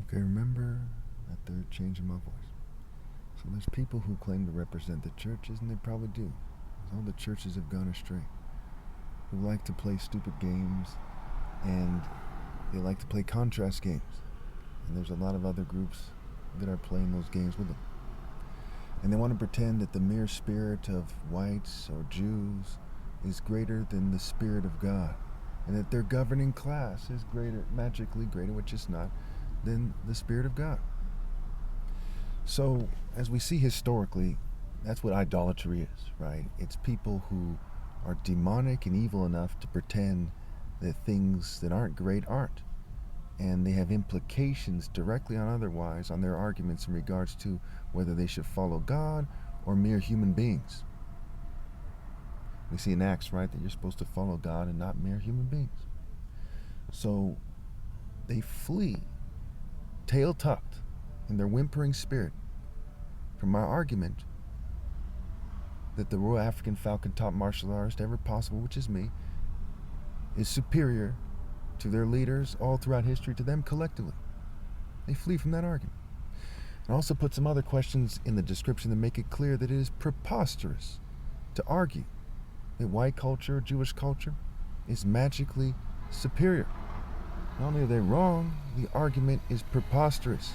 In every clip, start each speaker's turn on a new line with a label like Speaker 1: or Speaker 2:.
Speaker 1: Okay, remember that they're changing my voice. So there's people who claim to represent the churches, and they probably do. All the churches have gone astray. Who like to play stupid games, and they like to play contrast games. And there's a lot of other groups that are playing those games with them. And they want to pretend that the mere spirit of whites or Jews is greater than the spirit of God, and that their governing class is greater, magically greater, which is not, than the spirit of God. So, as we see historically, that's what idolatry is, right? It's people who are demonic and evil enough to pretend that things that aren't great aren't. And they have implications directly on otherwise on their arguments in regards to whether they should follow God or mere human beings. We see in Acts, right, that you're supposed to follow God and not mere human beings. So they flee, tail tucked, in their whimpering spirit, from my argument that the Royal African Falcon top martial artist ever possible, which is me, is superior to their leaders all throughout history, to them collectively. They flee from that argument. And also put some other questions in the description that make it clear that it is preposterous to argue that white culture or Jewish culture is magically superior. Not only are they wrong, the argument is preposterous.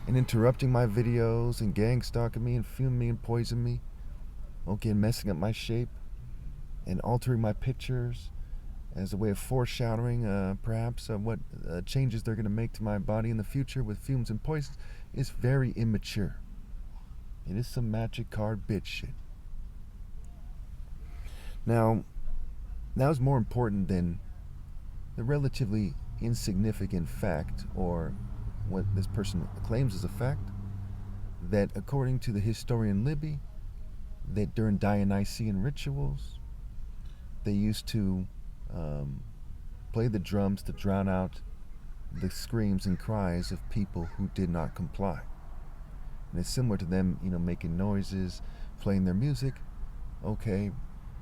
Speaker 1: And interrupting my videos and gang stalking me and fuming me and poisoning me, okay, and messing up my shape and altering my pictures as a way of foreshadowing perhaps what changes they're going to make to my body in the future with fumes and poisons is very immature. It is some magic card bitch shit. Now, that is more important than the relatively insignificant fact, or what this person claims is a fact, that according to the historian Libby, that during Dionysian rituals, they used to play the drums to drown out the screams and cries of people who did not comply. And it's similar to them, making noises, playing their music, okay,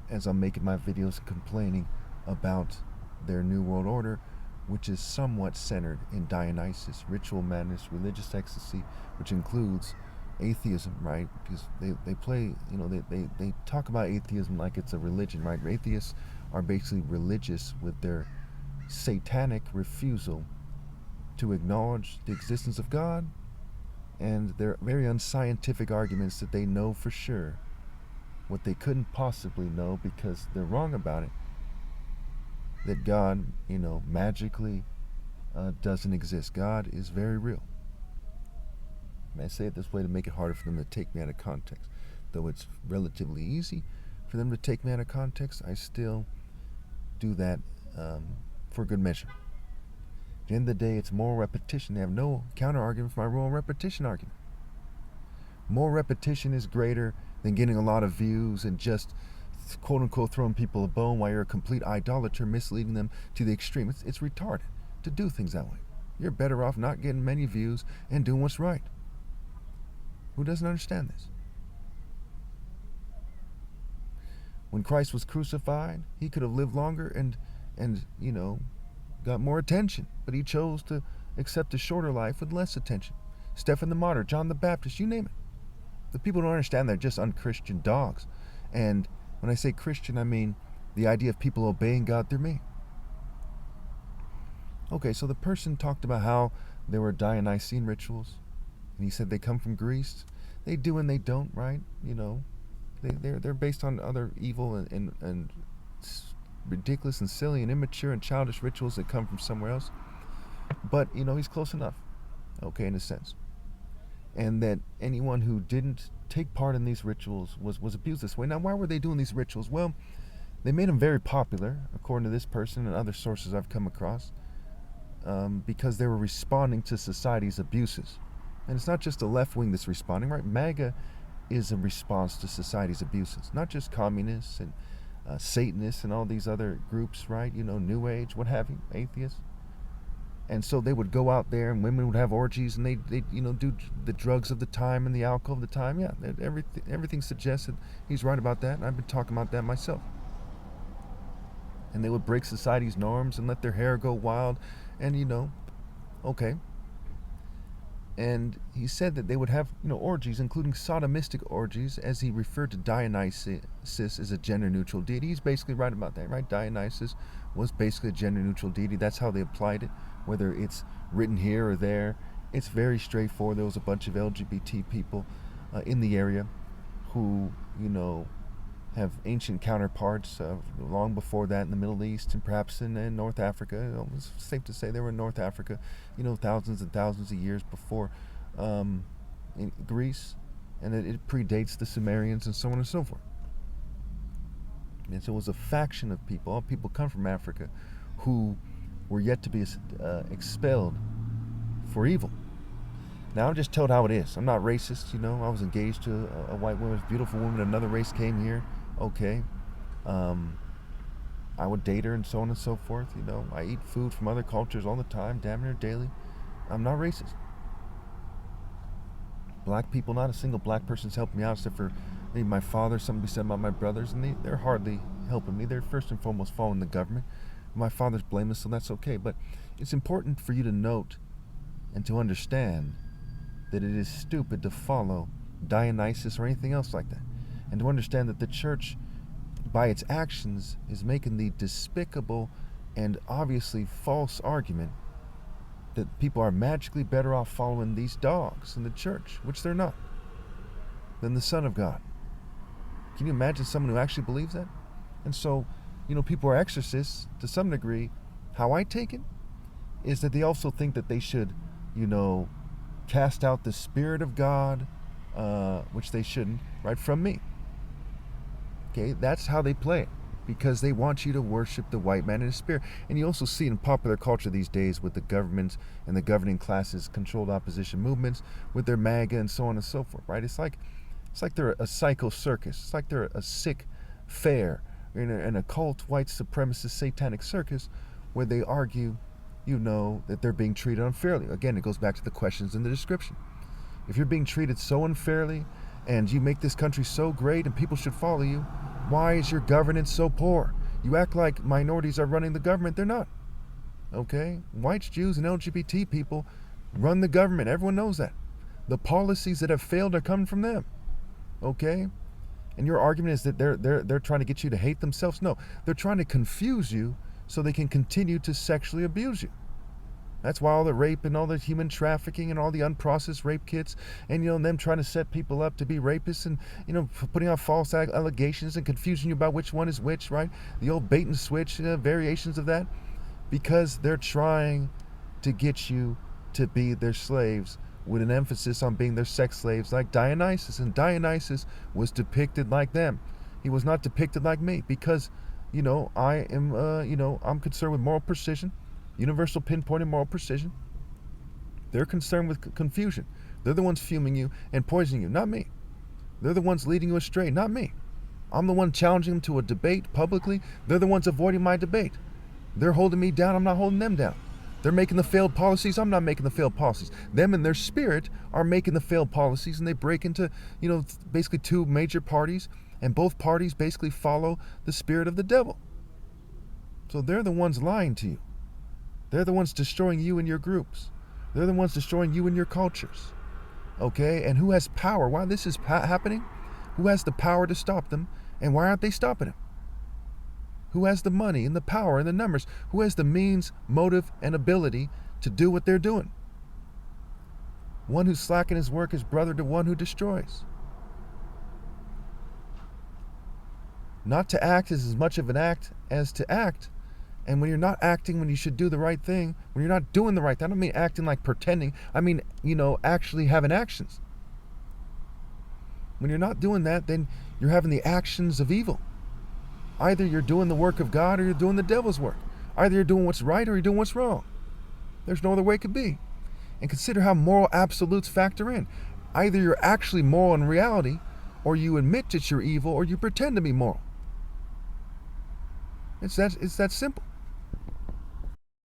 Speaker 1: as I'm making my videos complaining about their New World Order, which is somewhat centered in Dionysus, ritual madness, religious ecstasy, which includes atheism, right? Because they play, they talk about atheism like it's a religion, right? Atheists are basically religious with their satanic refusal to acknowledge the existence of God, and their very unscientific arguments that they know for sure what they couldn't possibly know because they're wrong about it, that God, magically doesn't exist. God is very real. And I say it this way to make it harder for them to take me out of context. Though it's relatively easy for them to take me out of context, I still do that for good measure. At the end of the day, it's moral repetition. They have no counter argument for my moral repetition argument. Moral repetition is greater than getting a lot of views and just quote unquote throwing people a bone while you're a complete idolater, misleading them to the extreme. It's retarded to do things that way. You're better off not getting many views and doing what's right. Who doesn't understand this? When Christ was crucified, he could have lived longer and got more attention, but he chose to accept a shorter life with less attention. Stephen the Martyr, John the Baptist, you name it. The people don't understand they're just unchristian dogs. And when I say Christian, I mean the idea of people obeying God through me. Okay, so the person talked about how there were Dionysian rituals, and he said they come from Greece. They do and they don't, right? They're based on other evil and ridiculous and silly and immature and childish rituals that come from somewhere else. But, he's close enough, okay, in a sense. And that anyone who didn't take part in these rituals was abused this way. Now, why were they doing these rituals? Well, they made them very popular, according to this person and other sources I've come across, because they were responding to society's abuses. And it's not just the left wing that's responding, right? MAGA is a response to society's abuses, not just communists and Satanists and all these other groups, right? New Age, what have you, atheists. And so they would go out there and women would have orgies and they do the drugs of the time and the alcohol of the time. Yeah, everything suggests that he's right about that. And I've been talking about that myself. And they would break society's norms and let their hair go wild. And, okay. And he said that they would have, orgies, including sodomistic orgies, as he referred to Dionysus as a gender-neutral deity. He's basically right about that, right? Dionysus was basically a gender-neutral deity. That's how they applied it, whether it's written here or there. It's very straightforward. There was a bunch of LGBT people in the area who, have ancient counterparts long before that in the Middle East and perhaps in North Africa. It's safe to say they were in North Africa, thousands and thousands of years before in Greece, and it predates the Sumerians and so on and so forth. And so it was a faction of people, all people come from Africa, who were yet to be expelled for evil. Now, I'm just told how it is. I'm not racist, I was engaged to a white woman, a beautiful woman, another race came here. Okay. I would date her and so on and so forth. I eat food from other cultures all the time, damn near daily. I'm not racist. Black people, not a single black person's helped me out except for maybe my father, something to be said about my brothers, and they're hardly helping me. They're first and foremost following the government. My father's blameless, so that's okay. But it's important for you to note and to understand that it is stupid to follow Dionysus or anything else like that. And to understand that the church, by its actions, is making the despicable and obviously false argument that people are magically better off following these dogs in the church, which they're not, than the Son of God. Can you imagine someone who actually believes that? And so, people are exorcists to some degree. How I take it is that they also think that they should, cast out the Spirit of God, which they shouldn't, right, from me. Okay, that's how they play it, because they want you to worship the white man in his spirit. And you also see it in popular culture these days with the government and the governing classes, controlled opposition movements, with their MAGA and so on and so forth, right? It's like they're a psycho circus. It's like they're a sick fair in an occult white supremacist satanic circus where they argue, that they're being treated unfairly. Again, it goes back to the questions in the description. If you're being treated so unfairly and you make this country so great and people should follow you, why is your governance so poor? You act like minorities are running the government. They're not. Okay? Whites, Jews, and LGBT people run the government. Everyone knows that. The policies that have failed are coming from them. Okay? And your argument is that they're trying to get you to hate themselves? No. They're trying to confuse you so they can continue to sexually abuse you. That's why all the rape and all the human trafficking and all the unprocessed rape kits and, them trying to set people up to be rapists and, putting out false allegations and confusing you about which one is which, right? The old bait and switch variations of that. Because they're trying to get you to be their slaves with an emphasis on being their sex slaves like Dionysus. And Dionysus was depicted like them. He was not depicted like me because, I am, I'm concerned with moral precision. Universal pinpointed moral precision. They're concerned with confusion. They're the ones fuming you and poisoning you, not me. They're the ones leading you astray, not me. I'm the one challenging them to a debate publicly. They're the ones avoiding my debate. They're holding me down. I'm not holding them down. They're making the failed policies. I'm not making the failed policies. Them and their spirit are making the failed policies, and they break into, basically two major parties, and both parties basically follow the spirit of the devil. So they're the ones lying to you. They're the ones destroying you and your groups. They're the ones destroying you and your cultures. Okay? And who has power? While this is happening, who has the power to stop them? And why aren't they stopping it? Who has the money and the power and the numbers? Who has the means, motive, and ability to do what they're doing? One who slackens his work is brother to one who destroys. Not to act is as much of an act as to act. And when you're not acting when you should do the right thing, when you're not doing the right thing, I don't mean acting like pretending. I mean, actually having actions. When you're not doing that, then you're having the actions of evil. Either you're doing the work of God or you're doing the devil's work. Either you're doing what's right or you're doing what's wrong. There's no other way it could be. And consider how moral absolutes factor in. Either you're actually moral in reality, or you admit that you're evil, or you pretend to be moral. It's that simple.